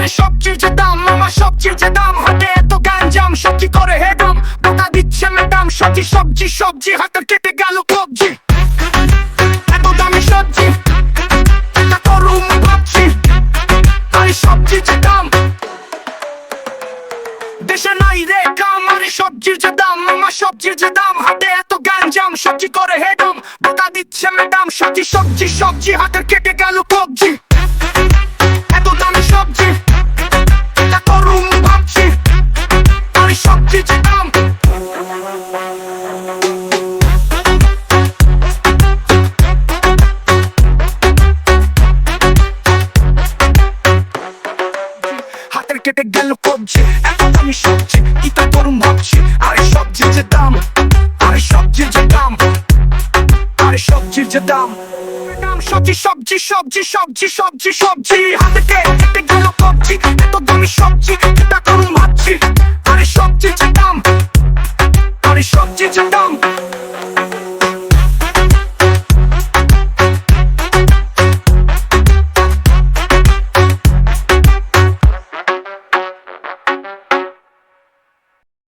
আরে সবজির যে দাম মামা, সবজির যে দাম, হাতে এত গাঞ্জাম সবজি করে হেডম, বোকা দিচ্ছে ম্যাডাম। সবজি সবজি সবজি হাতে কেটে গেল কবজি, এত দামি সবজি এটা করুম ভাবছি। আরে সবজির যে দাম দেশে নাই রে কাম, আরে সবজির যে দাম মামা, সবজির যে দাম, হাতে এত গাঞ্জাম সবজি করে হেডম, বোকা দিচ্ছে ম্যাডাম। সবজি সবজি সবজি হাতে কেটে গেল কবজি, এত দামি সবজি এটা করুম ভাবছি। আরে সবজির যে দাম হাতের কেটে গেল কবজি, এত দামি সবজি এটা করুম ভাবছি। আরে সবজির যে দাম, আরে সবজির যে দাম, আরে সবজির যে দাম। সবজি সবজি সবজি সবজি সবজি সবজি হাতে কেটে গেল কবজি, এত দামি সবজি এটা করুম ভাবছি। আরে সবজির যে দাম, আরে সবজির যে দাম।